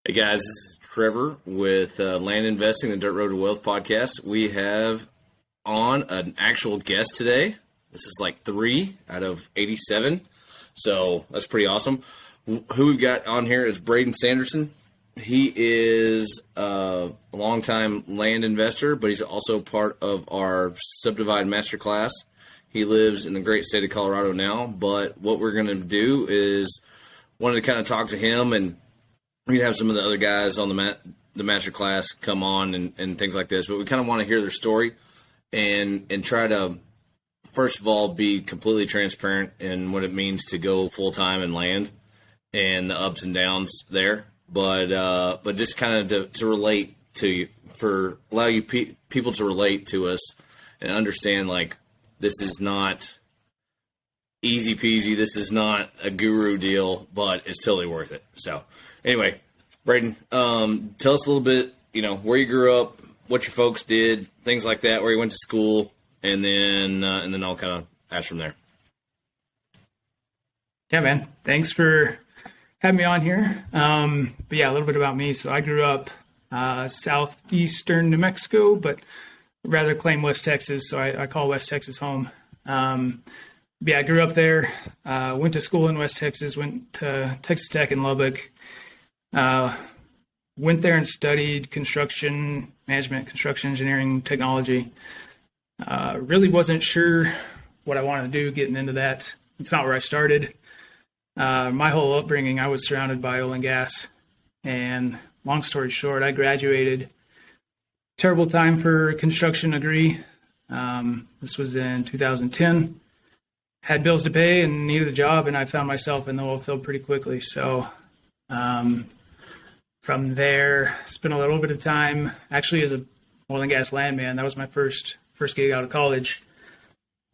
Hey guys, this is Trevor with Land Investing, the Dirt Road to Wealth podcast. We have on an actual guest today. This is like 3 out of 87, so that's pretty awesome. Who we've got on here is Braden Sanderson. He is a longtime land investor, but he's also part of our Subdivide Masterclass. He lives in the great state of Colorado now, but what we're going to do is wanted to kind of talk to him, and we'd have some of the other guys on the master class come on and things like this, but we kind of want to hear their story and try to, first of all, be completely transparent in what it means to go full-time in land and the ups and downs there. But just kind of to relate to you, allow you people to relate to us and understand, like, this is not easy peasy. This is not a guru deal, but it's totally worth it. So anyway, Braden, tell us a little bit, where you grew up, what your folks did, things like that, where you went to school, and then I'll kind of ask from there. Yeah, man. Thanks for having me on here. But yeah, a little bit about me. So I grew up southeastern New Mexico, but rather claim West Texas. So I call West Texas home. Yeah, I grew up there, went to school in West Texas, went to Texas Tech in Lubbock, went there and studied construction management, construction engineering technology. Really wasn't sure what I wanted to do getting into that. It's not where I started. My whole upbringing, I was surrounded by oil and gas. And long story short, I graduated. Terrible time for a construction degree. This was in 2010. Had bills to pay and needed a job, and I found myself in the oil field pretty quickly. So from there, spent a little bit of time actually as a oil and gas landman. That was my first gig out of college.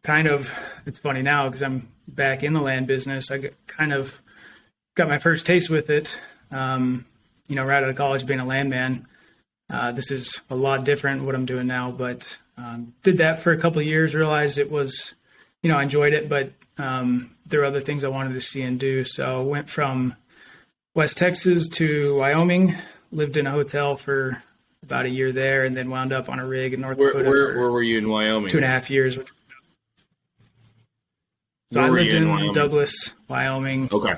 It's funny now because I'm back in the land business. I got my first taste with it, right out of college being a landman. This is a lot different what I'm doing now, but did that for a couple of years, realized it was, I enjoyed it, but there were other things I wanted to see and do. So went from West Texas to Wyoming, lived in a hotel for about a year there, and then wound up on a rig in North Dakota. Where were you in Wyoming? 2.5 years. So I lived in Douglas, Wyoming. Okay.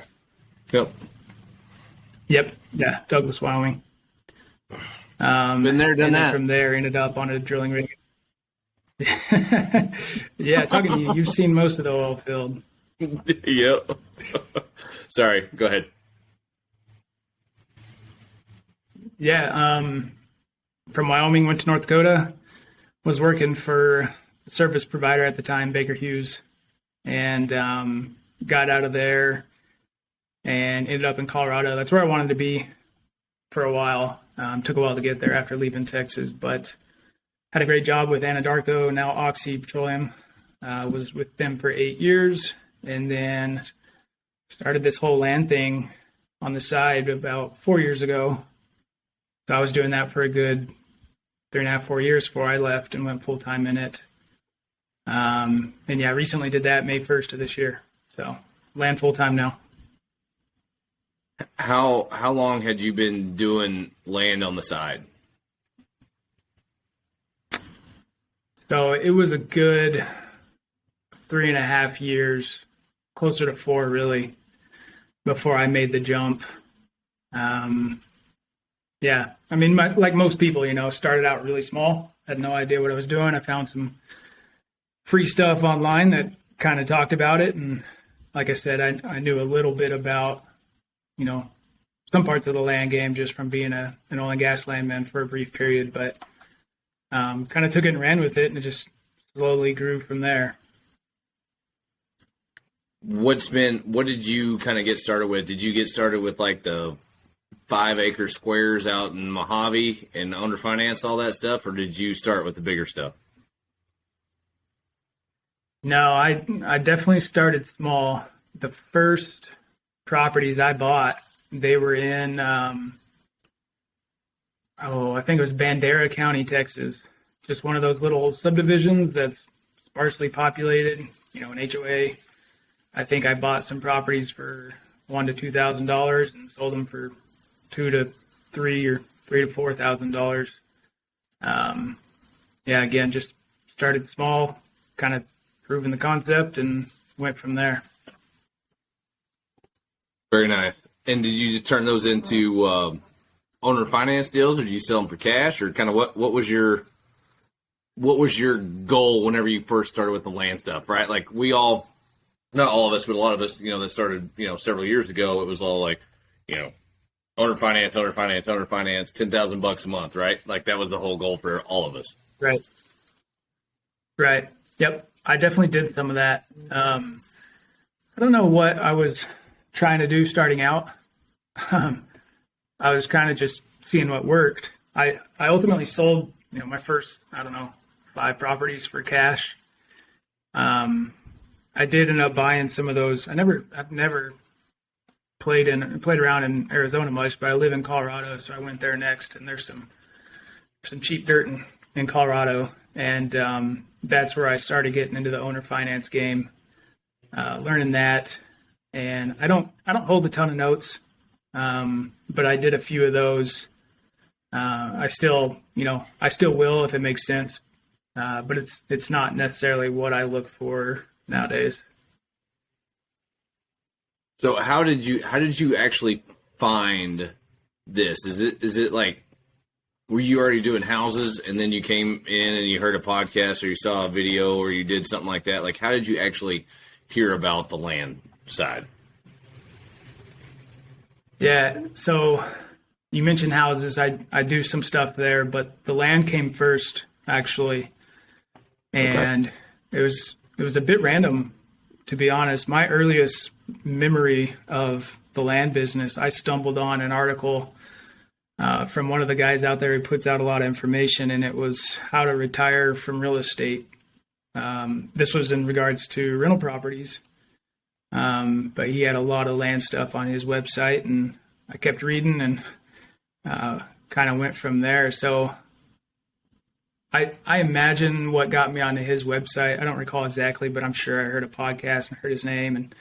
Yep. Yeah, Douglas, Wyoming. Been there, done that. From there, ended up on a drilling rig. Yeah, talking to you, you've seen most of the oil field. Yep. Sorry, go ahead. Yeah, from Wyoming, went to North Dakota, was working for a service provider at the time, Baker Hughes, and got out of there and ended up in Colorado. That's where I wanted to be for a while. Took a while to get there after leaving Texas, but had a great job with Anadarko, now Oxy Petroleum. Was with them for 8 years, and then started this whole land thing on the side about 4 years ago. So I was doing that for a good 3.5, 4 years before I left and went full-time in it. And yeah, recently did that May 1st of this year. So land full-time now. How long had you been doing land on the side? So it was a good 3.5 years, closer to 4 really, before I made the jump. Yeah, I mean, like most people, started out really small, had no idea what I was doing. I found some free stuff online that kind of talked about it. And like I said, I knew a little bit about, some parts of the land game just from being an oil and gas landman for a brief period, but kind of took it and ran with it, and it just slowly grew from there. What did you kind of get started with? Did you get started with like the 5-acre squares out in Mojave and owner finance, all that stuff, or did you start with the bigger stuff? No, I definitely started small. The first properties I bought, they were in, I think it was Bandera County, Texas. Just one of those little subdivisions that's sparsely populated, an HOA. I think I bought some properties for $1,000 to $2,000 and sold them for $2,000 to $3 to $4,000. Again, just started small, kind of proving the concept, and went from there. Very nice. And did you just turn those into owner finance deals, or did you sell them for cash, or kind of what was your goal whenever you first started with the land stuff, right? Like not all of us, but a lot of us, that started, several years ago, it was all like, owner finance, $10,000 a month, right? Like that was the whole goal for all of us. Right. Yep. I definitely did some of that. I don't know what I was trying to do starting out. I was kind of just seeing what worked. I ultimately sold, my first, 5 properties for cash. I did end up buying some of those. I've never played around in Arizona much, but I live in Colorado, so I went there next, and there's some cheap dirt in Colorado, and that's where I started getting into the owner finance game, learning that. And I don't hold a ton of notes, but I did a few of those. I still will if it makes sense, but it's not necessarily what I look for nowadays. So how did you actually find this? Is it like, were you already doing houses and then you came in and you heard a podcast or you saw a video or you did something like that? Like, how did you actually hear about the land side? Yeah. So you mentioned houses. I do some stuff there, but the land came first actually. And It was a bit random, to be honest. My earliest memory of the land business, I stumbled on an article from one of the guys out there who puts out a lot of information, and it was how to retire from real estate. This was in regards to rental properties, but he had a lot of land stuff on his website, and I kept reading and kind of went from there. So I imagine what got me onto his website. I don't recall exactly, but I'm sure I heard a podcast and heard his name. And,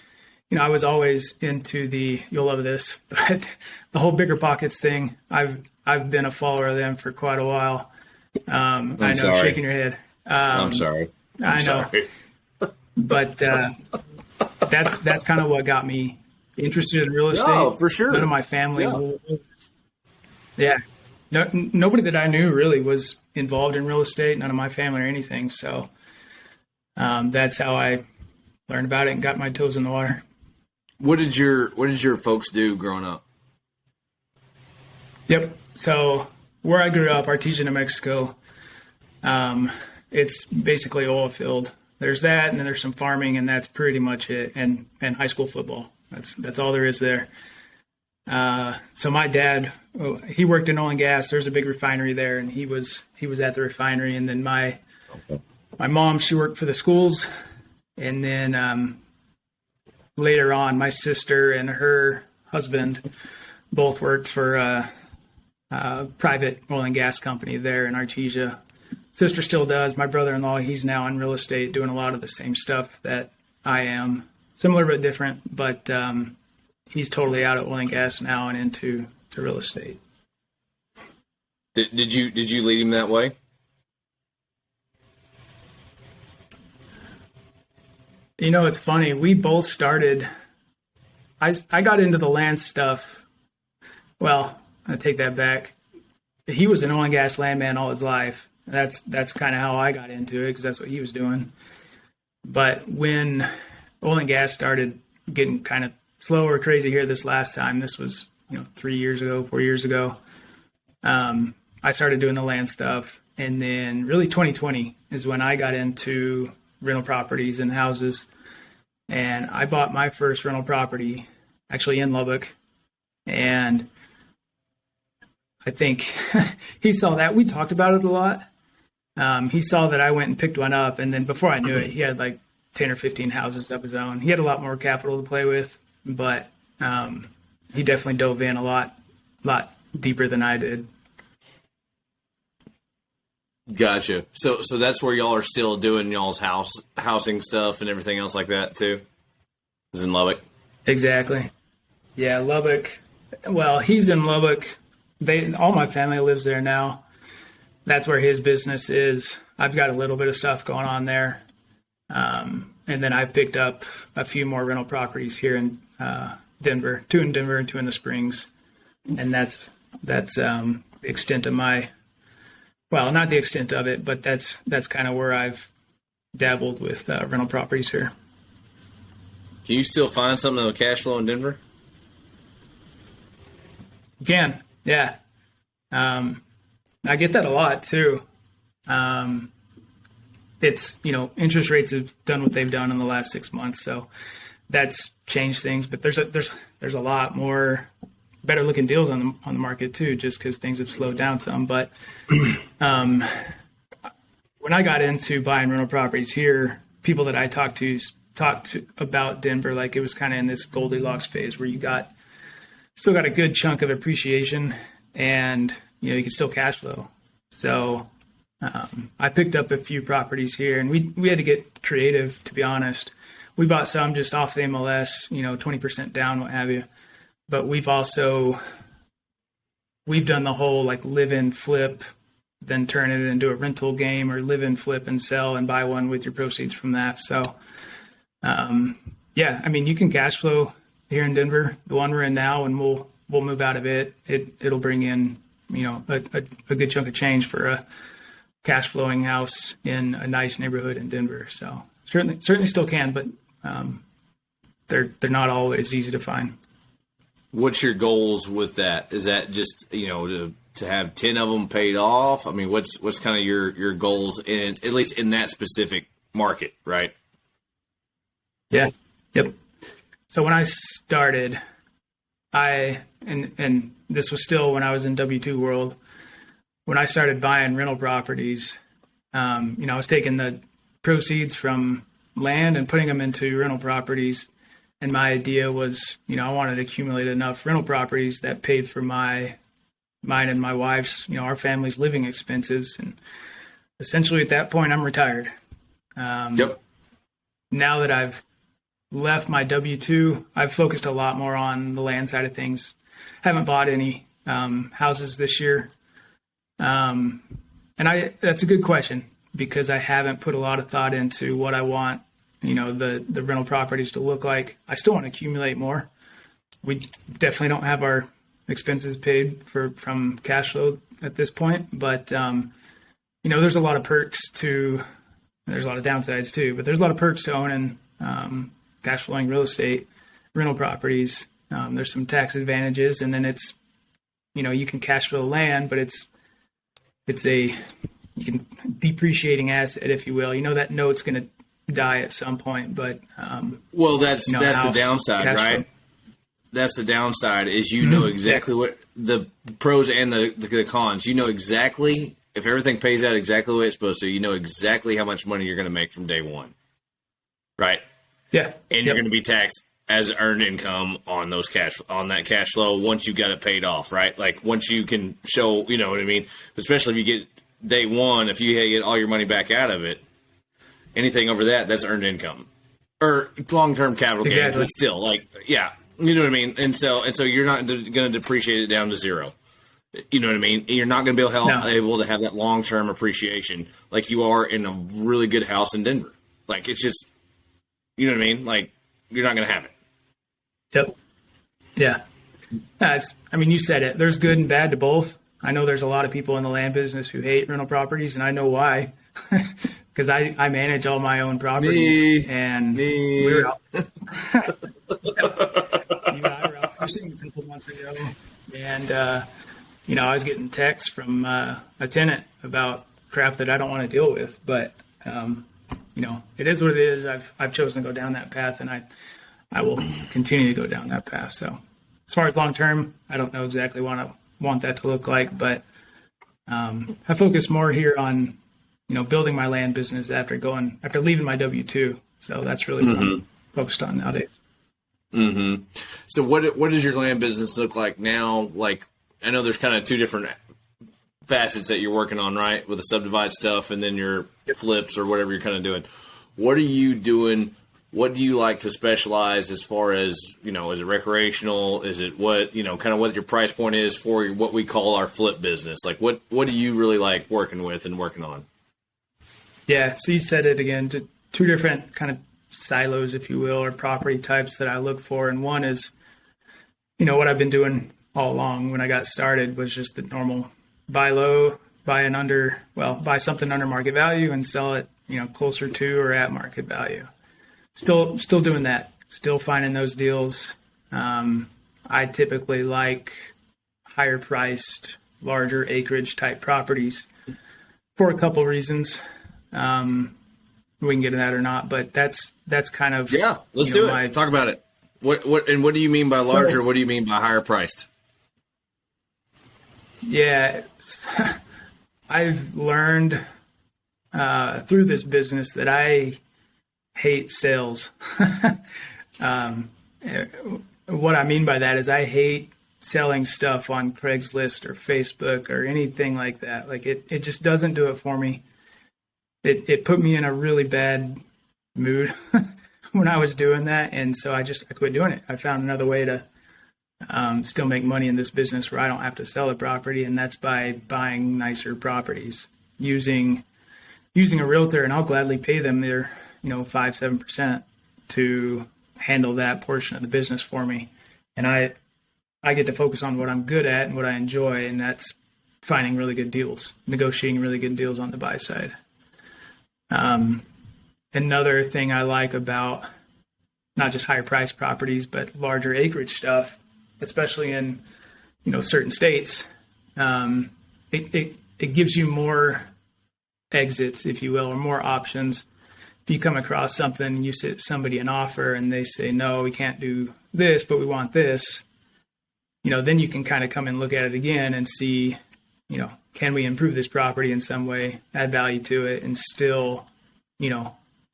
I was always into you'll love this, but the whole Bigger Pockets thing. I've been a follower of them for quite a while. I know, sorry. shaking your head. I'm sorry. I know. Sorry. But that's kind of what got me interested in real estate. Oh, for sure. None of my family. Yeah. No, nobody that I knew really was involved in real estate, none of my family or anything. So that's how I learned about it and got my toes in the water. What did your folks do growing up? Yep. So where I grew up, Artesia, New Mexico, it's basically oil field. There's that, and then there's some farming, and that's pretty much it. And high school football. That's all there is there. So my dad, he worked in oil and gas. There's a big refinery there, and he was at the refinery. And then my mom, she worked for the schools. And then later on, my sister and her husband both worked for a private oil and gas company there in Artesia. Sister still does. My brother-in-law, he's now in real estate doing a lot of the same stuff that I am. Similar but different, but he's totally out of oil and gas now and into real estate. Did you lead him that way? It's funny. We both started. I got into the land stuff. Well, I take that back. He was an oil and gas landman all his life. That's kind of how I got into it, because that's what he was doing. But when oil and gas started getting kind of slow or crazy here this last time, this was 4 years ago, I started doing the land stuff. And then really 2020 is when I got into rental properties and houses. And I bought my first rental property actually in Lubbock. And I think he saw that. We talked about it a lot. He saw that I went and picked one up. And then before I knew it, he had like 10 or 15 houses of his own. He had a lot more capital to play with, but he definitely dove in a lot deeper than I did. Gotcha. So that's where y'all are still doing y'all's housing stuff and everything else like that too? Is in Lubbock? Exactly. Yeah, Lubbock. Well, he's in Lubbock all my family lives there now. That's where his business is. I've got a little bit of stuff going on there. And then I picked up a few more rental properties here in Denver, 2 in Denver and 2 in the Springs. And that's the extent of not the extent of it, but that's kind of where I've dabbled with rental properties here. Can you still find something with cash flow in Denver? You can, yeah. I get that a lot too. It's, interest rates have done what they've done in the last 6 months, so that's changed things. But there's a lot more better looking deals on the market too, just because things have slowed down some. But when I got into buying rental properties here, people that I talked to about Denver, like it was kind of in this Goldilocks phase where you still got a good chunk of appreciation, and you can still cash flow. So I picked up a few properties here, and we had to get creative, to be honest. We bought some just off the MLS, 20% down, what have you. But we've done the whole like live in flip, then turn it into a rental game, or live in flip and sell and buy one with your proceeds from that. So, you can cash flow here in Denver, the one we're in now, and we'll move out of it. It'll bring in, a good chunk of change for a cash flowing house in a nice neighborhood in Denver. So certainly still can, but they're not always easy to find. What's your goals with that? Is that just, to have 10 of them paid off? I mean, what's kind of your goals at least in that specific market, right? Yeah. Yep. So when I started, and this was still when I was in W-2 world, when I started buying rental properties, I was taking the proceeds from land and putting them into rental properties. And my idea was, I wanted to accumulate enough rental properties that paid for mine and my wife's, our family's living expenses. And essentially at that point, I'm retired. Yep. Now that I've left my W-2, I've focused a lot more on the land side of things. Haven't bought any houses this year. And that's a good question, because I haven't put a lot of thought into what I want, the rental properties to look like. I still want to accumulate more. We definitely don't have our expenses paid from cash flow at this point, but there's a lot of perks there's a lot of downsides too, but there's a lot of perks to owning cash flowing real estate, rental properties. There's some tax advantages, and then it's, you can cash flow land, but it's a depreciating asset, if you will. That note's going to die at some point, but that's the downside, right? Flow. That's the downside is know exactly what the pros and the cons. You know exactly if everything pays out exactly the way it's supposed to. You know exactly how much money you're going to make from day one, right? Yeah, and you're going to be taxed as earned income on that cash flow once you got it paid off, right? Like once you can show, you know what I mean? Especially if you get day one, if you get all your money back out of it, anything over that's earned income or long-term capital gains, but still you know what I mean? And so you're not going to depreciate it down to zero. You know what I mean? You're not going to be able to have that long-term appreciation like you are in a really good house in Denver. Like it's just, you know what I mean? Like you're not going to have it. Yep. Yeah. You said it. There's good and bad to both. I know there's a lot of people in the land business who hate rental properties, and I know why. Because I manage all my own properties. We were out. You and I were out fishing a couple months ago, and I was getting texts from a tenant about crap that I don't want to deal with. But it is what it is. I've chosen to go down that path, and I will continue to go down that path. So as far as long term, I don't know exactly what I want that to look like, but I focus more here on building my land business after leaving my W-2. So that's really what I'm focused on nowadays. Mm-hmm. So what does your land business look like now? Like I know there's kind of two different facets that you're working on, right? With the subdivide stuff and then your flips or whatever you're kind of doing. What are you doing what do you like to specialize as far as, is it recreational? Is it what, kind of what your price point is for what we call our flip business? Like what do you really like working with and working on? Yeah. So you said it again, to two different kind of silos, if you will, or property types that I look for. And one is, what I've been doing all along when I got started was just the normal buy low, buy something under market value and sell it, closer to or at market value. Still doing that, still finding those deals. I typically like higher priced, larger acreage type properties for a couple reasons. We can get into that or not, but that's kind of, let's do it. Talk about it. What do you mean by larger? What do you mean by higher priced? Yeah, I've learned through this business that I hate sales. What I mean by that is I hate selling stuff on Craigslist or Facebook or anything like that. Like it just doesn't do it for me. It put me in a really bad mood when I was doing that. And so I quit doing it. I found another way to still make money in this business where I don't have to sell a property. And that's by buying nicer properties using a realtor, and I'll gladly pay them their, 5-7% to handle that portion of the business for me. And I get to focus on what I'm good at and what I enjoy. And that's finding really good deals, negotiating really good deals on the buy side. Another thing I like about not just higher price properties, but larger acreage stuff, especially in, certain states, it gives you more exits, if you will, or more options. If you come across something, you sit somebody an offer and they say, no, we can't do this, but we want this, then you can kind of come and look at it again and see, can we improve this property in some way, add value to it, and still,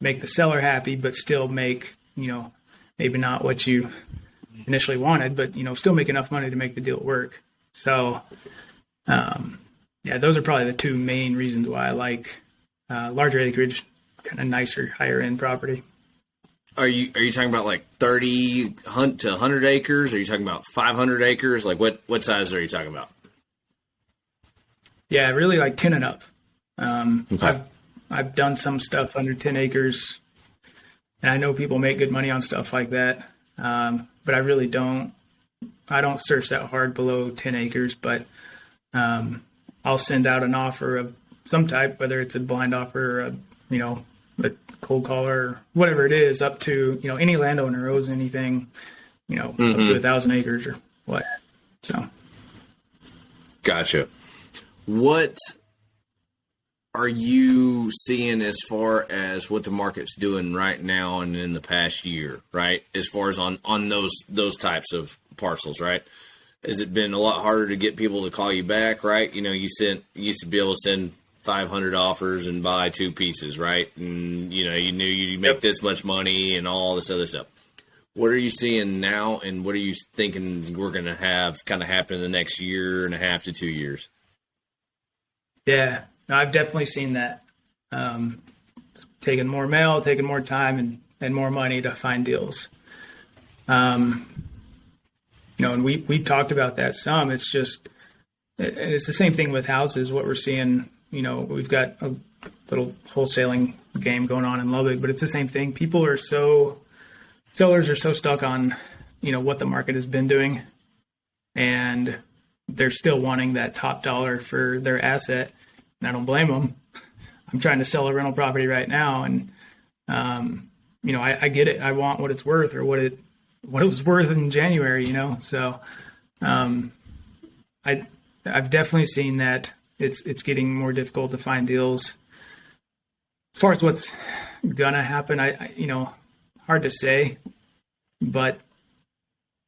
make the seller happy, but still make, maybe not what you initially wanted, but, still make enough money to make the deal work. So, those are probably the two main reasons why I like larger acreage, kind of nicer, higher end property. Are you talking about like 30 to 100 acres? Are you talking about 500 acres? Like what size are you talking about? Yeah, really like 10 and up. Okay. I've done some stuff under 10 acres, and I know people make good money on stuff like that. But I really don't. I don't search that hard below 10 acres, but I'll send out an offer of some type, whether it's a blind offer or a cold call or whatever it is, up to, any landowner owes anything, up to 1,000 acres or what. So. Gotcha. What are you seeing as far as what the market's doing right now and in the past year, right? As far as on those types of parcels, right? Has it been a lot harder to get people to call you back, right? You used to be able to send 500 offers and buy 2 pieces, right? And, you knew you'd make this much money and all this other stuff. What are you seeing now, and what are you thinking we're going to have kind of happen in the next year and a half to 2 years? Yeah, no, I've definitely seen that. Taking more mail, taking more time and more money to find deals. And we've talked about that some. It's just, it's the same thing with houses. What we're seeing, we've got a little wholesaling game going on in Lubbock, but it's the same thing. Sellers are so stuck on, what the market has been doing, and they're still wanting that top dollar for their asset. And I don't blame them. I'm trying to sell a rental property right now, and I get it. I want what it's worth, or what it was worth in January. So I've definitely seen that it's getting more difficult to find deals. As far as what's gonna happen, I hard to say, but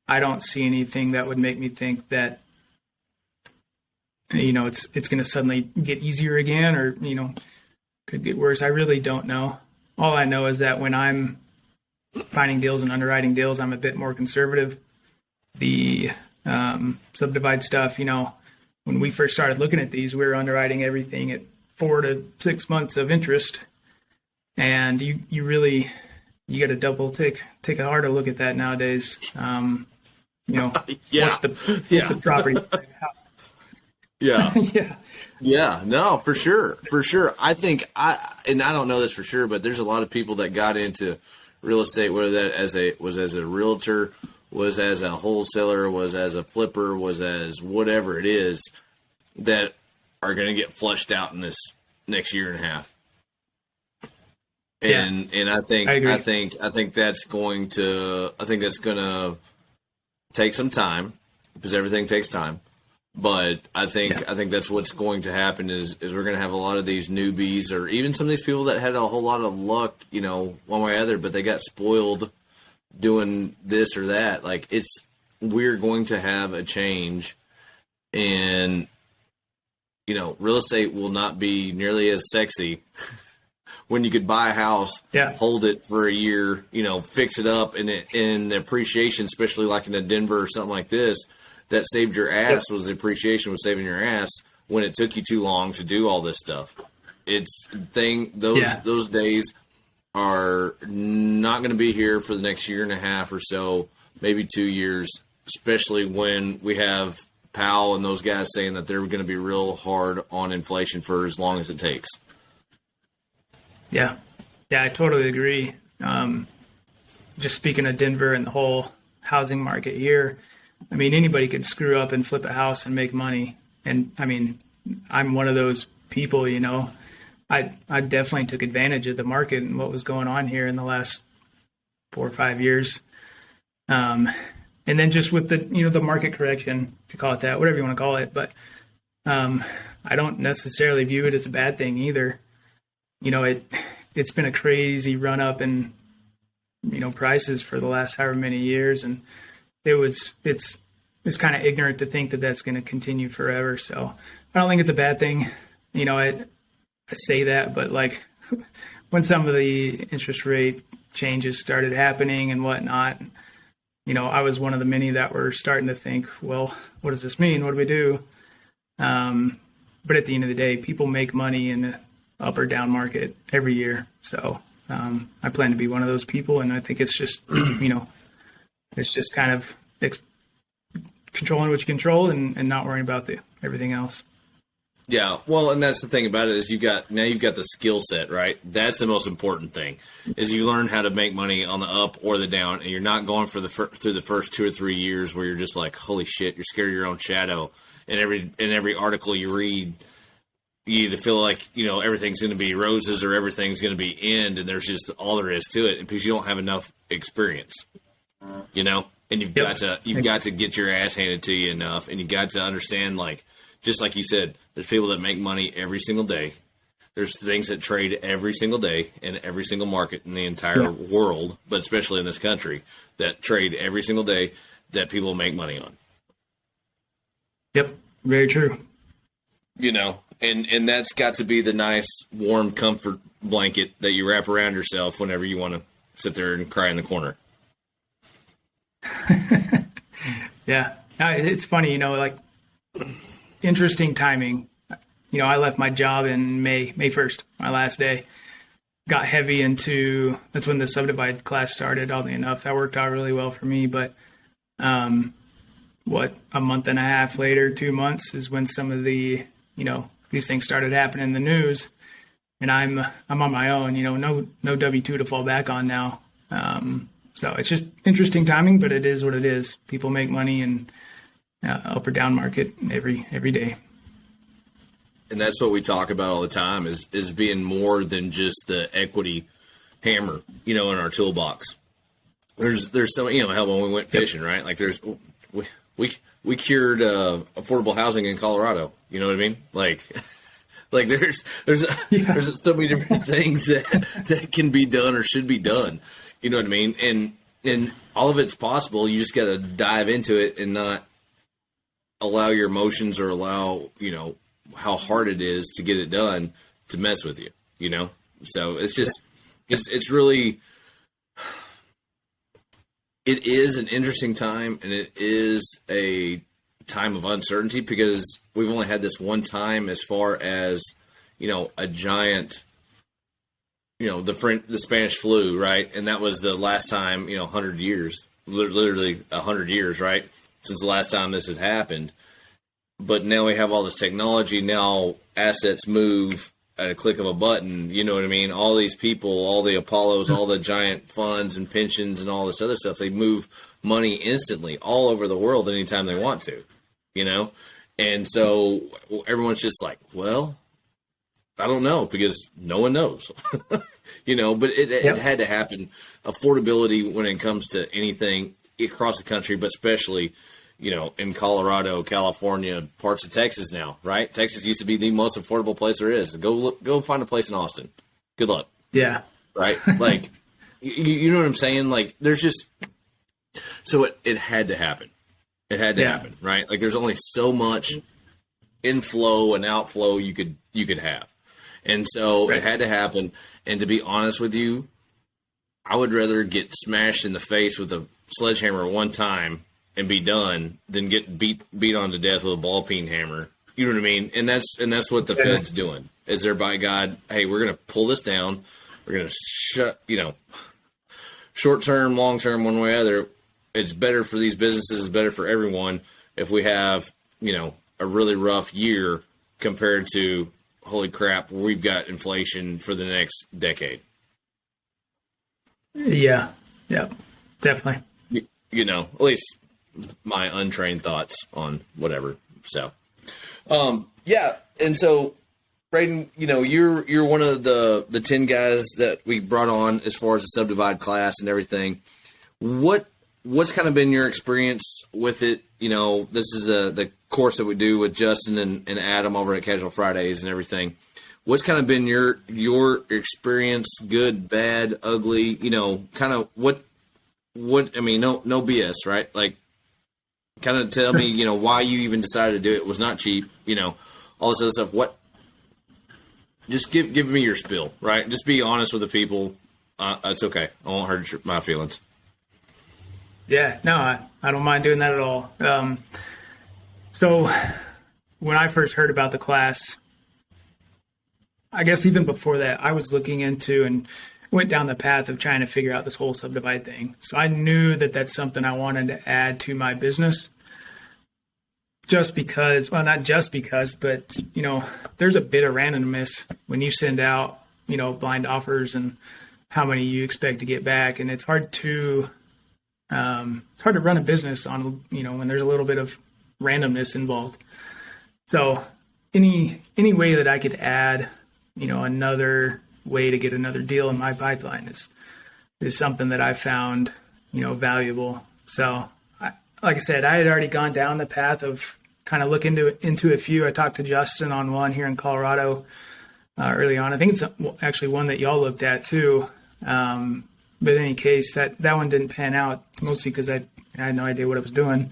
I don't see anything that would make me think that it's going to suddenly get easier again, or, could get worse. I really don't know. All I know is that when I'm finding deals and underwriting deals, I'm a bit more conservative. The subdivide stuff, when we first started looking at these, we were underwriting everything at 4 to 6 months of interest. And you really you got to take a harder look at that nowadays. Yeah. What's the property? Yeah. Yeah. Yeah, no, for sure. For sure. I think and I don't know this for sure, but there's a lot of people that got into real estate, whether that was as a realtor, was as a wholesaler, was as a flipper, was as whatever it is, that are going to get flushed out in this next year and a half. And I think that's going to take some time, because everything takes time. But I think that's what's going to happen is we're going to have a lot of these newbies, or even some of these people that had a whole lot of luck, one way or other, but they got spoiled doing this or that. Like, we're going to have a change, and real estate will not be nearly as sexy when you could buy a house, hold it for a year, fix it up, and the appreciation, especially like in a Denver or something like this, that saved your ass, was the appreciation was saving your ass when it took you too long to do all this stuff. Those days are not going to be here for the next year and a half or so, maybe 2 years, especially when we have Powell and those guys saying that they're going to be real hard on inflation for as long as it takes. Yeah, I totally agree. Just speaking of Denver and the whole housing market here, I mean, anybody could screw up and flip a house and make money. And I mean, I'm one of those people, I definitely took advantage of the market and what was going on here in the last 4 or 5 years. And then just with the market correction, if you call it that, whatever you want to call it. But I don't necessarily view it as a bad thing either. It's been a crazy run up in, prices for the last however many years. And it's kind of ignorant to think that that's going to continue forever. So I don't think it's a bad thing. I say that, but like when some of the interest rate changes started happening and whatnot, I was one of the many that were starting to think, well, what does this mean? What do we do? But at the end of the day, people make money in the up or down market every year. So I plan to be one of those people. And I think it's just, it's just kind of controlling what you control and not worrying about everything else. Yeah, well, and that's the thing about it is you've got the skill set, right? That's the most important thing, is you learn how to make money on the up or the down, and you're not going through the first 2 or 3 years where you're just like, holy shit, you're scared of your own shadow. And every article you read, you either feel like everything's going to be roses or everything's going to be end, and there's just all there is to it, because you don't have enough experience, and you've got to get your ass handed to you enough, and you got to understand, like, just like you said, there's people that make money every single day. There's things that trade every single day in every single market in the entire world, but especially in this country, that trade every single day that people make money on. Yep, very true. And that's got to be the nice, warm comfort blanket that you wrap around yourself whenever you want to sit there and cry in the corner. Yeah, it's funny, like interesting timing. I left my job in May 1st, my last day. Got heavy into, that's when the subdivide class started, oddly enough. That worked out really well for me. But a month and a half later, 2 months is when some of the, these things started happening in the news. And I'm on my own, no W-2 to fall back on now. So it's just interesting timing, but it is what it is. People make money in up or down market every day. And that's what we talk about all the time is being more than just the equity hammer, in our toolbox. There's so, hell, when we went fishing, right? Like we cured affordable housing in Colorado. You know what I mean? Like there's so many different things that can be done or should be done. You know what I mean? And all of it's possible. You just got to dive into it and not allow your emotions or allow, how hard it is to get it done to mess with you, So it's just, it's really, it is an interesting time, and it is a time of uncertainty because we've only had this one time as far as, a giant the Spanish flu, right? And that was the last time, 100 years, literally 100 years, right? Since the last time this had happened. But now we have all this technology. Now assets move at a click of a button. You know what I mean? All these people, all the Apollos, all the giant funds and pensions and all this other stuff, they move money instantly all over the world anytime they want to, And so everyone's just like, well, I don't know, because no one knows, but it had to happen. Affordability when it comes to anything across the country, but especially, in Colorado, California, parts of Texas now, right? Texas used to be the most affordable place there is. Go find a place in Austin. Good luck. Yeah. Right. Like, you know what I'm saying? Like, there's just, so it had to happen. It had to happen, right? Like, there's only so much inflow and outflow you could have. And so it had to happen. And to be honest with you, I would rather get smashed in the face with a sledgehammer one time and be done than get beat on to death with a ball peen hammer. You know what I mean? And that's what the Fed's doing. Is they're, by God, hey, we're going to pull this down. We're going to shut, short term, long term, one way or other. It's better for these businesses. It's better for everyone if we have, a really rough year compared to, holy crap, we've got inflation for the next decade. Yeah, definitely. At least my untrained thoughts on whatever. So, and so, Braden, you're one of the 10 guys that we brought on as far as the subdivide class and everything. What's kind of been your experience with it? This is the course that we do with Justin and Adam over at Casual Fridays and everything. What's kind of been your experience, good, bad, ugly, kind of what, I mean, no BS, right? Like, kind of tell me, why you even decided to do it. It was not cheap, all this other stuff. Just give me your spiel, right? Just be honest with the people. It's okay. I won't hurt my feelings. Yeah, no, I don't mind doing that at all. So when I first heard about the class, I guess even before that, I was looking into and went down the path of trying to figure out this whole subdivide thing. So I knew that that's something I wanted to add to my business. Just because, well, not just because, but, there's a bit of randomness when you send out, blind offers and how many you expect to get back. And it's hard to run a business on, when there's a little bit of randomness involved. So any way that I could add, another way to get another deal in my pipeline is something that I found, valuable. So like I said, I had already gone down the path of kind of looking into a few. I talked to Justin on one here in Colorado early on. I think it's actually one that y'all looked at too. But in any case, that one didn't pan out, mostly because I had no idea what I was doing.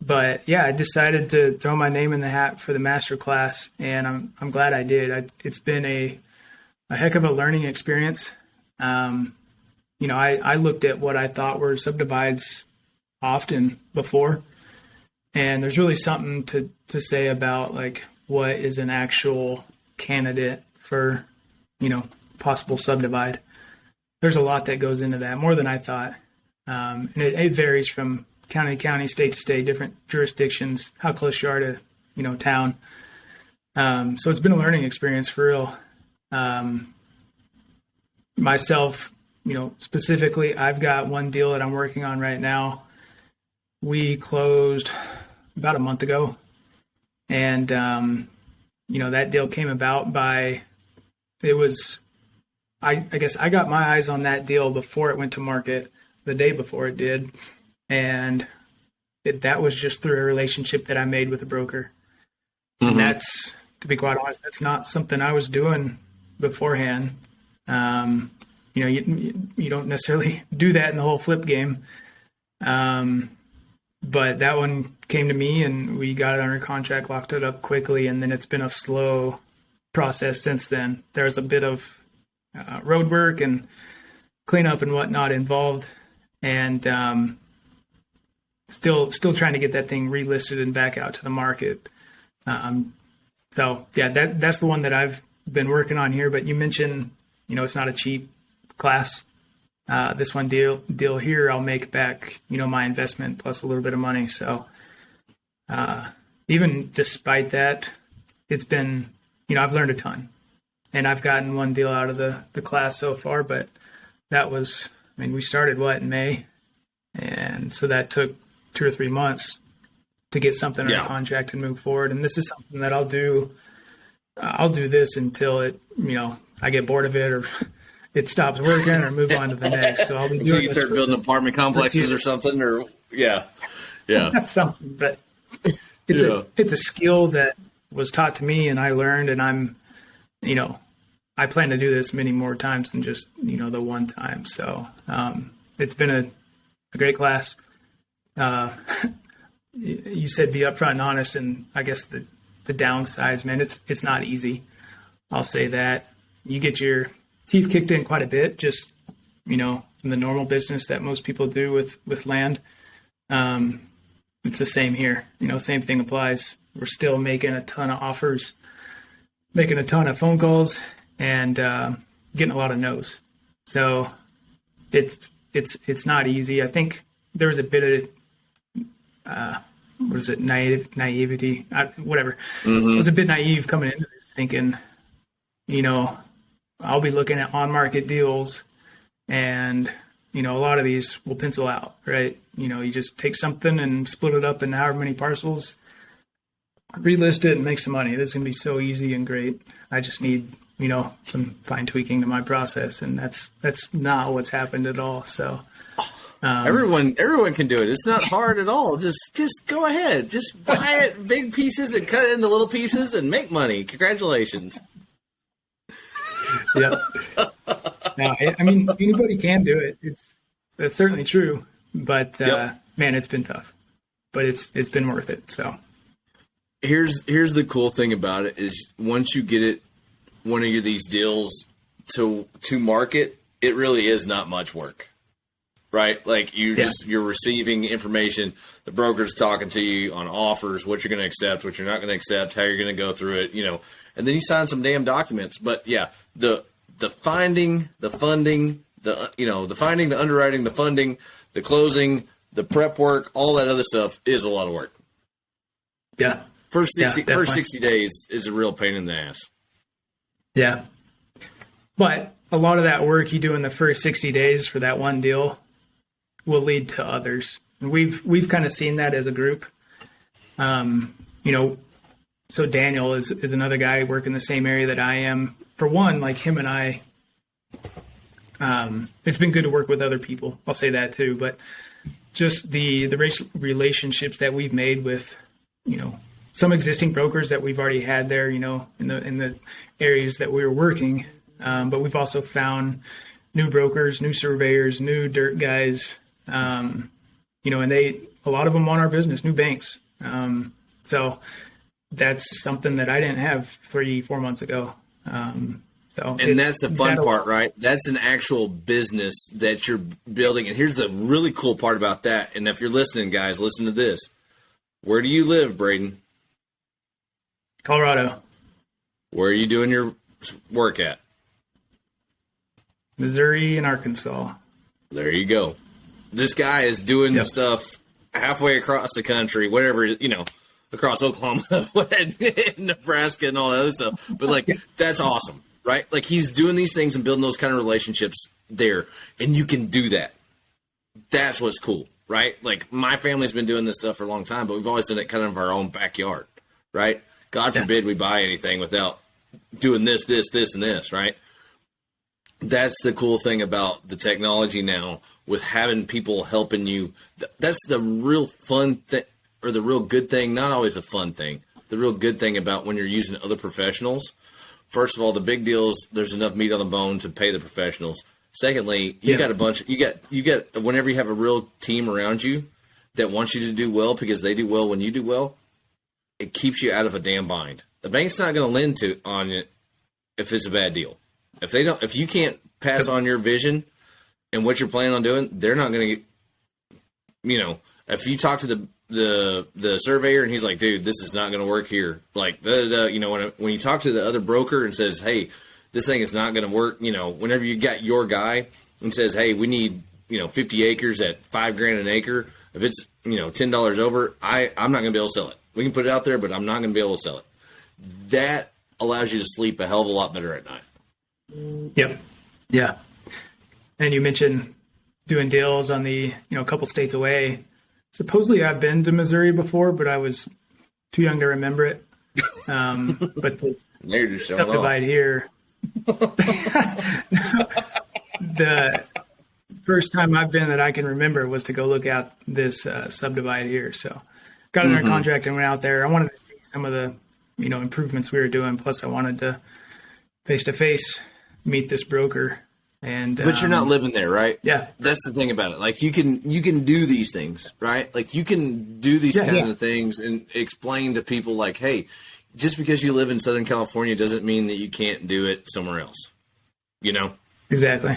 But yeah, I decided to throw my name in the hat for the master class, and I'm glad I did. It's been a heck of a learning experience. I looked at what I thought were subdivides often before, and there's really something to say about like what is an actual candidate for, possible subdivide. There's a lot that goes into that, more than I thought. And it varies from county to county, state to state, different jurisdictions, how close you are to, town. So it's been a learning experience for real. Myself, specifically, I've got one deal that I'm working on right now. We closed about a month ago. And, that deal came about by, I guess I got my eyes on that deal before it went to market, the day before it did. And that was just through a relationship that I made with a broker. Mm-hmm. And that's, to be quite honest, that's not something I was doing beforehand. You don't necessarily do that in the whole flip game. But that one came to me and we got it under contract, locked it up quickly. And then it's been a slow process since then. There's a bit of road work and cleanup and whatnot involved. And still trying to get that thing relisted and back out to the market. So yeah, that's the one that I've been working on here. But you mentioned, it's not a cheap class. This one deal here, I'll make back, my investment plus a little bit of money. So even despite that, it's been, I've learned a ton, and I've gotten one deal out of the class so far. But that was, we started in May, and so that took 2 or 3 months to get something on contract and move forward. And this is something that I'll do this until it, I get bored of it or it stops working or move on to the next. So I'll be until you start building apartment complexes or something, or that's something. But it's a skill that was taught to me and I learned, and I'm, I plan to do this many more times than just, the one time. So it's been a great class. You said be upfront and honest, and I guess the downsides, man, it's not easy. I'll say that. You get your teeth kicked in quite a bit, just, in the normal business that most people do with land. It's the same here. Same thing applies. We're still making a ton of offers, making a ton of phone calls, and getting a lot of no's. So it's not easy. I think there was a bit of naivety, whatever. Mm-hmm. I was a bit naive coming into this, thinking, I'll be looking at on-market deals, and a lot of these will pencil out, right? You just take something and split it up in however many parcels, relist it, and make some money. This is gonna be so easy and great. I just need some fine tweaking to my process, and that's not what's happened at all. So. Everyone can do it. It's not hard at all. Just go ahead. Just buy it big pieces and cut it into little pieces and make money. Congratulations. Yeah. No, anybody can do it. That's certainly true. But man, it's been tough. But it's been worth it. So here's the cool thing about it is once you get it, one of these deals to market, it really is not much work. Right? Like you're receiving information. The broker's talking to you on offers, what you're going to accept, what you're not going to accept, how you're going to go through it, and then you sign some damn documents. But the finding, the funding, the finding, the underwriting, the funding, the closing, the prep work, all that other stuff is a lot of work. Yeah. First 60 days is a real pain in the ass. Yeah. But a lot of that work you do in the first 60 days for that one deal will lead to others. And we've kind of seen that as a group. So Daniel is another guy working the same area that I am. For one, like him and I, it's been good to work with other people. I'll say that too. But just the relationships that we've made with, some existing brokers that we've already had there, in the areas that we were working. But we've also found new brokers, new surveyors, new dirt guys, and a lot of them want our business, new banks. So that's something that I didn't have 3-4 months ago. That's the fun part, right? That's an actual business that you're building. And here's the really cool part about that. And if you're listening, guys, listen to this. Where do you live, Braden? Colorado. Where are you doing your work at? Missouri and Arkansas. There you go. This guy is doing stuff halfway across the country, whatever, across Oklahoma, Nebraska, and all that other stuff. But, that's awesome, right? Like, he's doing these things and building those kind of relationships there, and you can do that. That's what's cool, right? Like, my family's been doing this stuff for a long time, but we've always done it kind of in our own backyard, right? God forbid we buy anything without doing this, and this, right? That's the cool thing about the technology now with having people helping you. That's the real fun thing, or the real good thing, not always a fun thing. The real good thing about when you're using other professionals. First of all, the big deals, there's enough meat on the bone to pay the professionals. Secondly, you got a bunch, you get, whenever you have a real team around you that wants you to do well because they do well when you do well, it keeps you out of a damn bind. The bank's not going to lend on it if it's a bad deal. If you can't pass on your vision and what you're planning on doing, they're not going to get, if you talk to the surveyor, and he's like, dude, this is not going to work here. Like, when you talk to the other broker and says, hey, this thing is not going to work, whenever you got your guy and says, hey, we need, 50 acres at $5,000 an acre. If it's, $10 over, I'm not going to be able to sell it. We can put it out there, but I'm not going to be able to sell it. That allows you to sleep a hell of a lot better at night. Yep. Yeah. And you mentioned doing deals on the, a couple states away. Supposedly I've been to Missouri before, but I was too young to remember it. But the subdivide here, the first time I've been that I can remember was to go look at this subdivide here. So got under contract and went out there. I wanted to see some of the, improvements we were doing. Plus I wanted to face-to-face meet this broker. And but you're not living there, right? Yeah, that's the thing about it. Like you can do these things, right? Like you can do these kinds of things and explain to people like, hey, just because you live in Southern California doesn't mean that you can't do it somewhere else. Exactly.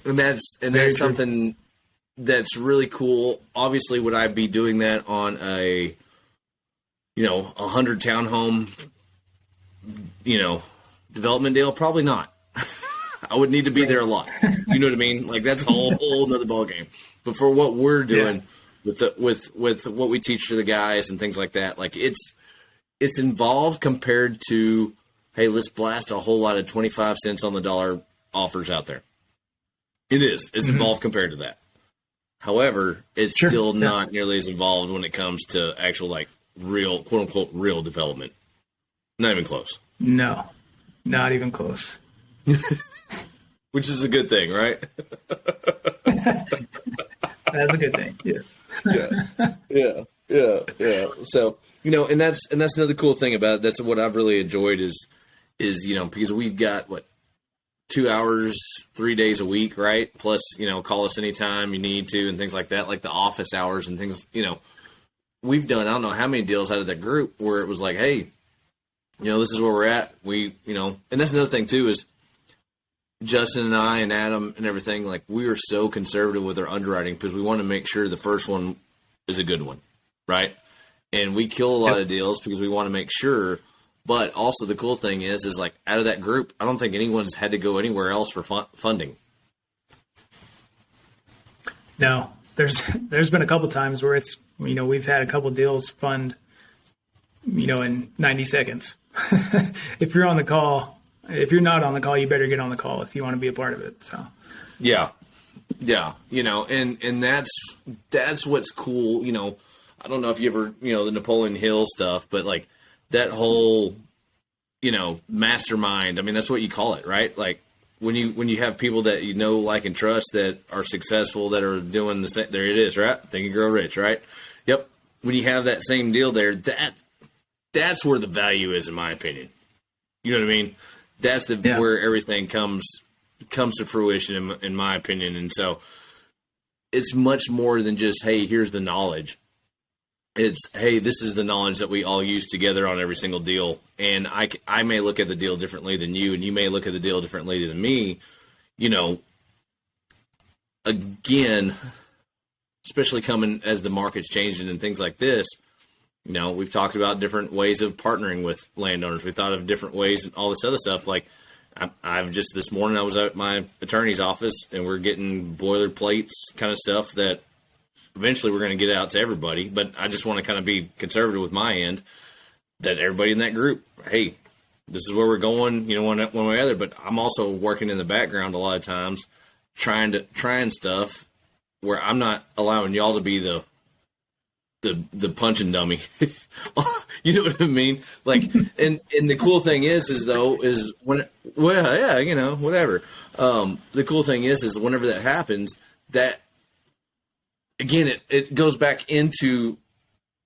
And that's something that's really cool. Obviously, would I be doing that on a 100 townhome development deal? Probably not. I would need to be there a lot. You know what I mean? Like that's a whole nother ballgame. But for what we're doing with what we teach to the guys and things like that, like it's involved compared to, hey, let's blast a whole lot of 25 cents on the dollar offers out there. It is. It's involved compared to that. However, it's still not nearly as involved when it comes to actual like real, quote unquote, real development. Not even close. No, not even close. Which is a good thing, right? That's a good thing. Yes. Yeah. So, and that's another cool thing about it. That's what I've really enjoyed is, because we've got 2 hours, 3 days a week, right? Plus, call us anytime you need to and things like that, like the office hours and things, we've done, I don't know how many deals out of that group where it was like, hey, this is where we're at. We, and that's another thing too, is Justin and I and Adam and everything, like we are so conservative with our underwriting because we want to make sure the first one is a good one, right? And we kill a lot of deals because we want to make sure. But also the cool thing is like out of that group, I don't think anyone's had to go anywhere else for funding. No, there's been a couple times where it's, we've had a couple deals fund, in 90 seconds. If you're on the call, if you're not on the call, you better get on the call if you want to be a part of it. So, yeah, and that's what's cool. I don't know if you ever, the Napoleon Hill stuff, but like that whole, mastermind. I mean, that's what you call it, right? Like when you have people that like and trust that are successful, that are doing the same. There it is, right? Think and grow rich, right? Yep. When you have that same deal there, that's where the value is, in my opinion. You know what I mean? That's where everything comes to fruition, in my opinion. And so it's much more than just, hey, here's the knowledge. It's, hey, this is the knowledge that we all use together on every single deal. And I may look at the deal differently than you, and you may look at the deal differently than me. Again, especially coming as the market's changing and things like this, we've talked about different ways of partnering with landowners. We thought of different ways and all this other stuff. Like I've just this morning, I was at my attorney's office and we're getting boilerplates kind of stuff that eventually we're going to get out to everybody. But I just want to kind of be conservative with my end that everybody in that group, hey, this is where we're going, one way or other. But I'm also working in the background a lot of times trying stuff where I'm not allowing y'all to be the punching dummy. You know what I mean? Like, and the cool thing is whatever. The cool thing is whenever that happens, that again, it goes back into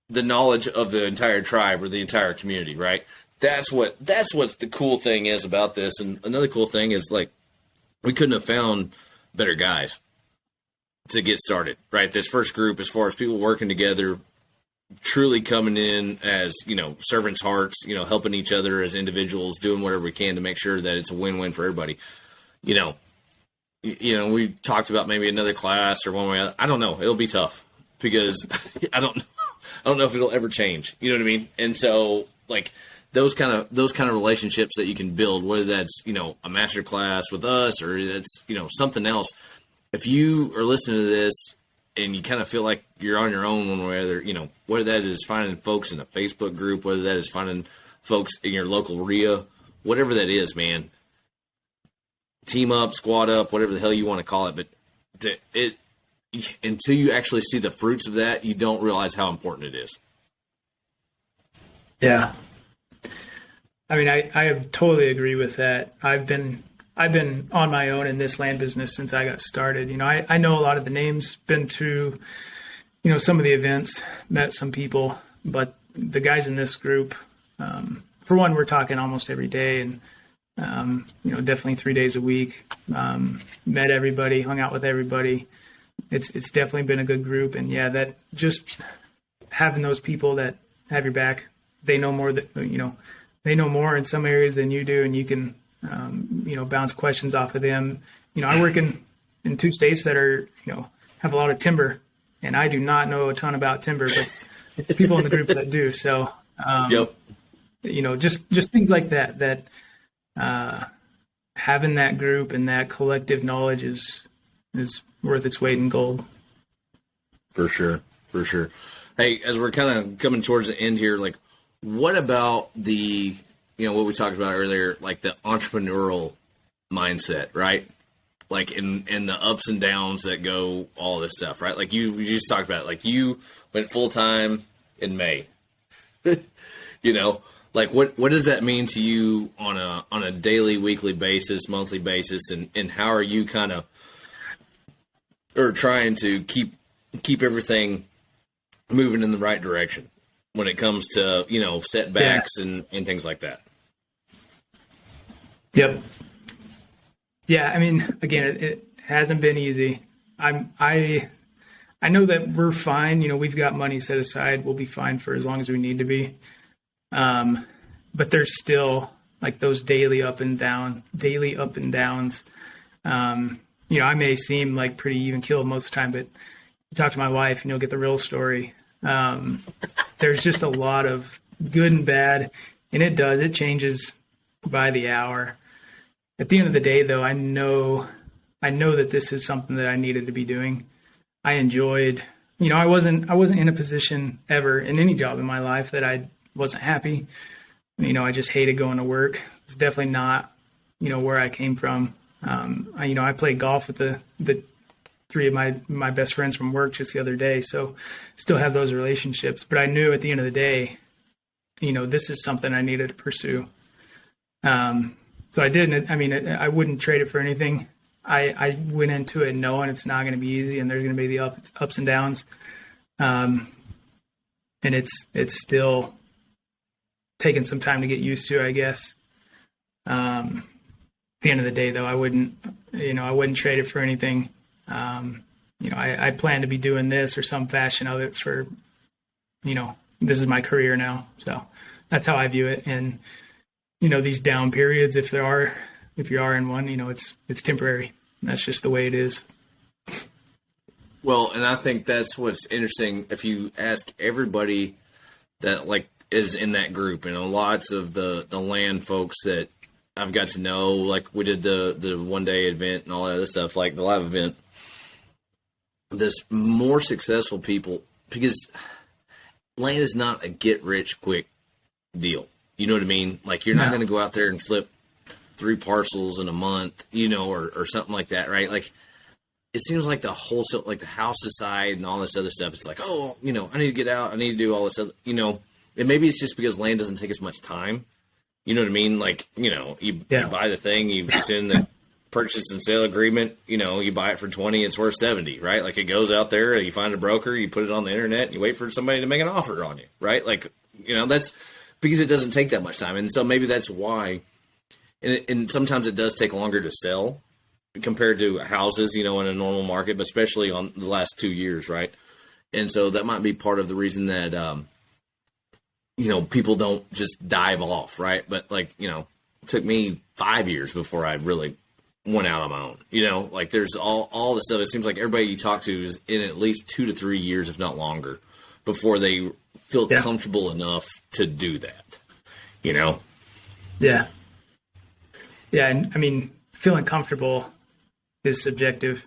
the knowledge of the entire tribe or the entire community, right? That's what's the cool thing is about this. And another cool thing is like, we couldn't have found better guys to get started, right? This first group, as far as people working together, truly coming in as, servants' hearts, helping each other as individuals, doing whatever we can to make sure that it's a win-win for everybody. We talked about maybe another class or one way. I don't know. It'll be tough. because I don't know if it'll ever change. You know what I mean? And so like those kind of relationships that you can build, whether that's, a master class with us or that's, something else. If you are listening to this and you kind of feel like you're on your own one way or other, whether that is finding folks in a Facebook group, whether that is finding folks in your local RIA, whatever that is, man, team up, squad up, whatever the hell you want to call it. But until you actually see the fruits of that, you don't realize how important it is. Yeah. I mean, I totally agree with that. I've been on my own in this land business since I got started. I know a lot of the names, been to, some of the events, met some people, but the guys in this group, for one, we're talking almost every day and, definitely 3 days a week, met everybody, hung out with everybody. It's definitely been a good group. And yeah, that just having those people that have your back, they know more they know more in some areas than you do, and you can, bounce questions off of them. I work in 2 states that are, have a lot of timber, and I do not know a ton about timber, but it's people in the group that do. So, Yep. Just things like that, having that group and that collective knowledge is worth its weight in gold. For sure. Hey, as we're kind of coming towards the end here, like, what about the, what we talked about earlier, like the entrepreneurial mindset, right? Like in the ups and downs that go all this stuff, right? Like you just talked about it. Like you went full time in May, like what does that mean to you on a daily, weekly basis, monthly basis? And how are you kind of, or trying to keep everything moving in the right direction when it comes to, setbacks and things like that? Yep. Yeah. I mean, again, it hasn't been easy. I know that we're fine. We've got money set aside. We'll be fine for as long as we need to be. But there's still like those daily up and downs. I may seem like pretty even keeled most of the time, but you talk to my wife and you'll get the real story. There's just a lot of good and bad, and it changes by the hour. At the end of the day, though, I know that this is something that I needed to be doing. I enjoyed, I wasn't in a position ever in any job in my life that I wasn't happy. I just hated going to work. It's definitely not, where I came from. I played golf with the 3 of my best friends from work just the other day. So still have those relationships, but I knew at the end of the day, this is something I needed to pursue. So I did. I wouldn't trade it for anything. I went into it knowing it's not going to be easy and there's going to be the ups and downs. And it's still taking some time to get used to, I guess. At the end of the day, though, I wouldn't trade it for anything. I plan to be doing this or some fashion of it for, this is my career now. So that's how I view it. And, these down periods, if you are in one, it's temporary. That's just the way it is. Well, and I think that's what's interesting. If you ask everybody that like is in that group, lots of the land folks that I've got to know, like we did the 1 day event and all that other stuff, like the live event, there's more successful people because land is not a get rich quick deal. You know what I mean? Like you're not going to go out there and flip 3 parcels in a month, or something like that, right? Like it seems like the wholesale, like the house side and all this other stuff. It's like, oh, I need to get out. I need to do all this other, and maybe it's just because land doesn't take as much time. You know what I mean? Like, you buy the thing, you send the purchase and sale agreement, you buy it for 20, it's worth 70, right? Like it goes out there, you find a broker, you put it on the internet, and you wait for somebody to make an offer on you, right? Like, that's because it doesn't take that much time. And so maybe that's why, and sometimes it does take longer to sell compared to houses, in a normal market, but especially on the last 2 years, right? And so that might be part of the reason that, people don't just dive off, right? But like, it took me 5 years before I really one out on my own. You know, like there's all the stuff. It seems like everybody you talk to is in at least 2 to 3 years, if not longer, before they feel comfortable enough to do that. You know? Yeah. Yeah. And I mean, feeling comfortable is subjective.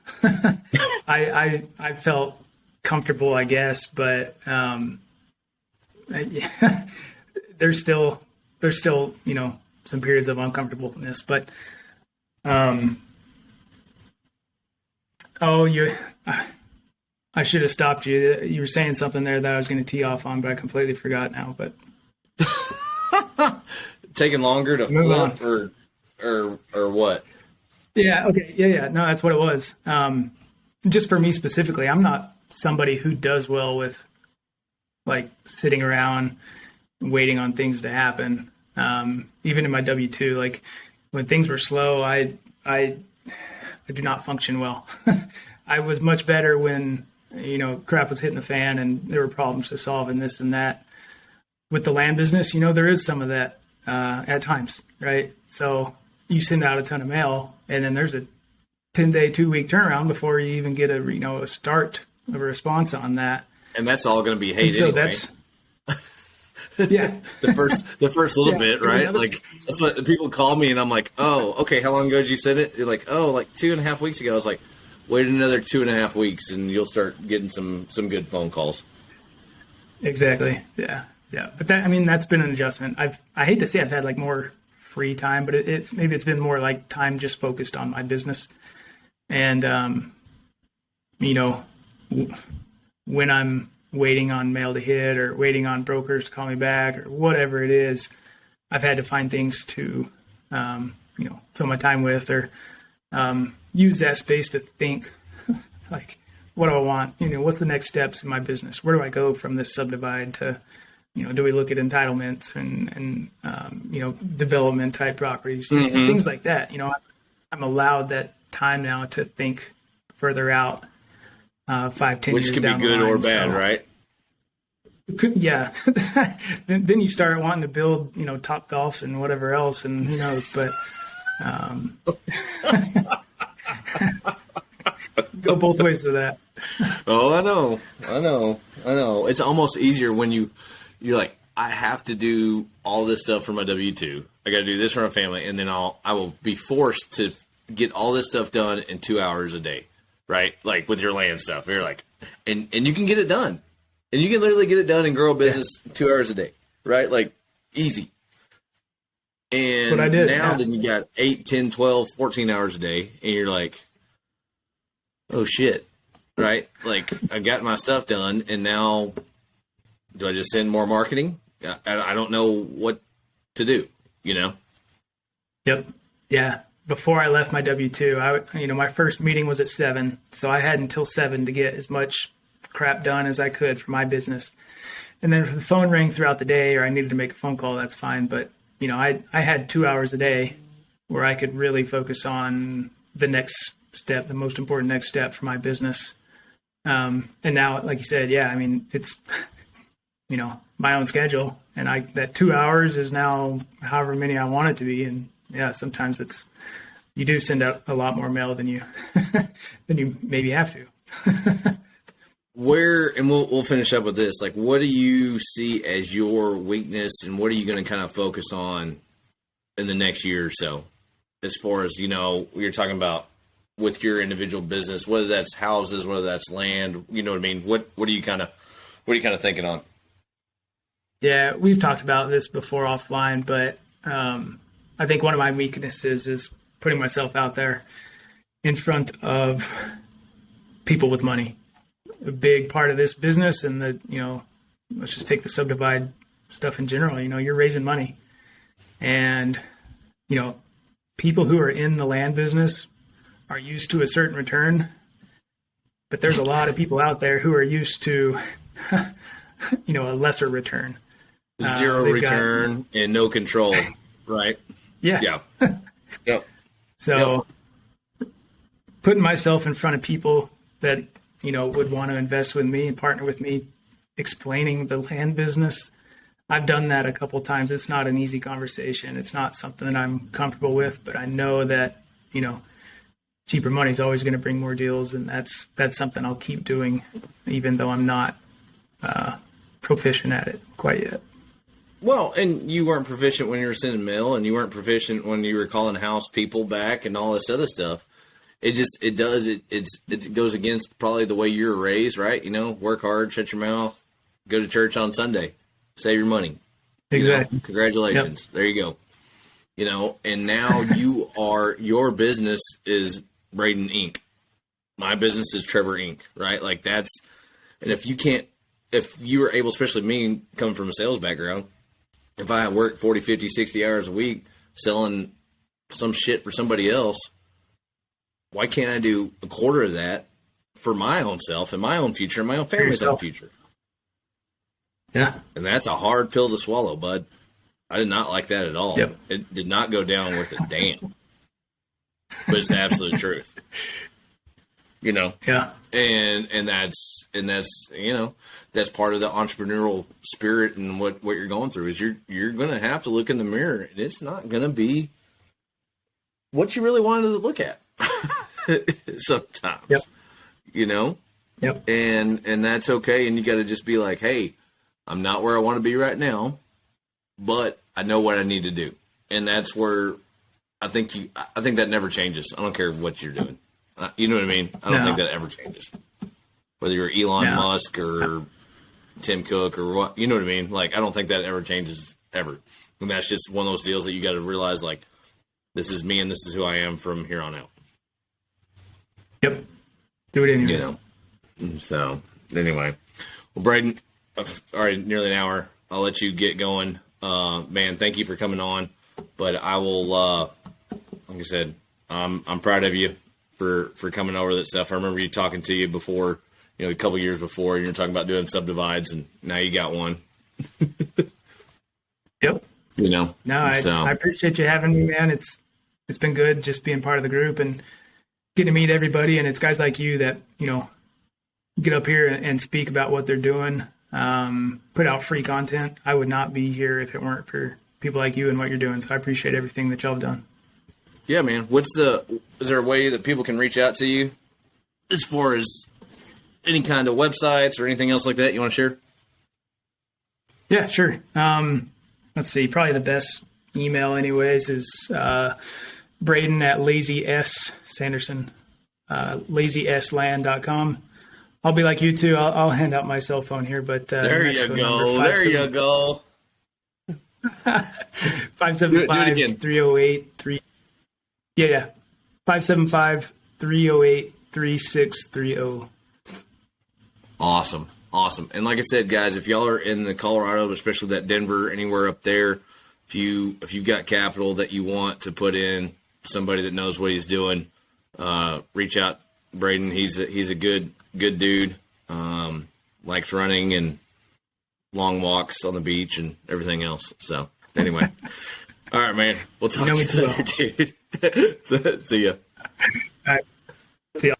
I felt comfortable, I guess, but there's still, you know, some periods of uncomfortableness, but I should have stopped you. You were saying something there that I was going to tee off on, but I completely forgot now. But taking longer to flip or what? Yeah. Okay. Yeah. No, that's what it was. Just for me specifically, I'm not somebody who does well with like sitting around waiting on things to happen. Even in my W-2, like when things were slow, I do not function well. I was much better when, you know, crap was hitting the fan and there were problems to solve and this and that. With the land business, you know, there is some of that at times, right? So you send out a ton of mail and then there's a 10-day, 2-week turnaround before you even get a start of a response on that. And that's all going to be hate anyway. Yeah. the first little bit, right? Like that's what people call me and I'm like, oh, okay, how long ago did you send it? You're like, oh, like 2.5 weeks ago. I was like, wait another 2.5 weeks and you'll start getting some good phone calls. Exactly. Yeah. Yeah. But that's been an adjustment. I hate to say I've had like more free time, but it's been more like time just focused on my business. And, you know, when I'm waiting on mail to hit or waiting on brokers to call me back or whatever it is, I've had to find things to, fill my time with or use that space to think like, what do I want? You know, what's the next steps in my business? Where do I go from this subdivide to, you know, do we look at entitlements and development type properties, things like that. You know, I'm allowed that time now to think further out, 5-10 years which could be good or bad, right? Yeah. then you start wanting to build, you know, top golfs and whatever else, and who knows, but go both ways with that. Oh, I know. It's almost easier when you're like, I have to do all this stuff for my W-2. I got to do this for my family, and then I will be forced to get all this stuff done in 2 hours a day, right? Like with your land stuff, you're like, and you can get it done, and you can literally get it done and grow a business 2 hours a day, right? Like easy. And that's what I did. Now then you got 8, 10, 12, 14 hours a day, and you're like, oh shit, right? Like I got my stuff done, and now do I just send more marketing? I don't know what to do, you know? Yep. Yeah. Before I left my W-2, my first meeting was at 7. So I had until 7 to get as much crap done as I could for my business. And then if the phone rang throughout the day or I needed to make a phone call, that's fine. But, you know, I had 2 hours a day where I could really focus on the next step, the most important next step for my business. And now, like you said, yeah, I mean, it's, you know, my own schedule, and that 2 hours is now however many I want it to be. And yeah, sometimes you do send out a lot more mail than you maybe have to. And we'll finish up with this. Like, what do you see as your weakness, and what are you going to kind of focus on in the next year or so? As far as, you know, you're talking about with your individual business, whether that's houses, whether that's land, you know what I mean? What are you kind of thinking on? Yeah, we've talked about this before offline, but I think one of my weaknesses is putting myself out there in front of people with money. A big part of this business and let's just take the subdivide stuff in general. You know, you're raising money, and, you know, people who are in the land business are used to a certain return, but there's a lot of people out there who are used to, you know, a lesser return. Zero return and no control, right? Yeah. Yeah. Yep. So putting myself in front of people that, you know, would want to invest with me and partner with me, explaining the land business. I've done that a couple of times. It's not an easy conversation. It's not something that I'm comfortable with, but I know that, you know, cheaper money is always going to bring more deals, and that's something I'll keep doing, even though I'm not proficient at it quite yet. Well, and you weren't proficient when you were sending mail, and you weren't proficient when you were calling house people back and all this other stuff. It goes against probably the way you were raised, right? You know, work hard, shut your mouth, go to church on Sunday, save your money. Exactly. You know, congratulations. Yep. There you go. You know, and now your business is Braden Inc. My business is Trevor Inc. Right? Like that's, and if you were able, especially me coming from a sales background, if I work 40, 50, 60 hours a week selling some shit for somebody else, why can't I do a quarter of that for my own self and my own future and my own family's own future? Yeah. And that's a hard pill to swallow, bud. I did not like that at all. Yep. It did not go down worth a damn. But it's the absolute truth. You know? Yeah. And that's you know, that's part of the entrepreneurial spirit and what you're going through is you're gonna have to look in the mirror and it's not gonna be what you really wanted to look at sometimes. Yep. You know? Yep. And that's okay, and you gotta just be like, hey, I'm not where I want to be right now, but I know what I need to do. And that's where I think that never changes. I don't care what you're doing. You know what I mean? I don't think that ever changes. Whether you're Elon Musk or Tim Cook or what, you know what I mean? Like, I don't think that ever changes ever. And that's just one of those deals that you got to realize, like, this is me and this is who I am from here on out. Yep. Do it anyways. You know? So, anyway. Well, Braden, all right, nearly an hour. I'll let you get going. Man, thank you for coming on. But I will, like I said, I'm proud of you for coming over that stuff. I remember you talking to you before, you know, a couple years before, you were talking about doing subdivides, and now you got one. Yep. You know? No, I appreciate you having me, man. It's been good just being part of the group and getting to meet everybody. And it's guys like you that, you know, get up here and speak about what they're doing. Put out free content. I would not be here if it weren't for people like you and what you're doing. So I appreciate everything that y'all have done. Yeah, man. Is there a way that people can reach out to you as far as any kind of websites or anything else like that you want to share? Yeah, sure. Let's see. Probably the best email anyways is, Braden at Lazy S Sanderson, lazysland.com. I'll be like you too. I'll hand out my cell phone here, but there you go. There you go. 575-308-3. Yeah. 575-308-3630. Awesome. And like I said, guys, if y'all are in the Colorado, especially that Denver, anywhere up there, if you've got capital that you want to put in, somebody that knows what he's doing, reach out. Braden, he's a good dude. Likes running and long walks on the beach and everything else. So anyway, all right, man. We'll talk to you later, dude. See ya. All right. See ya.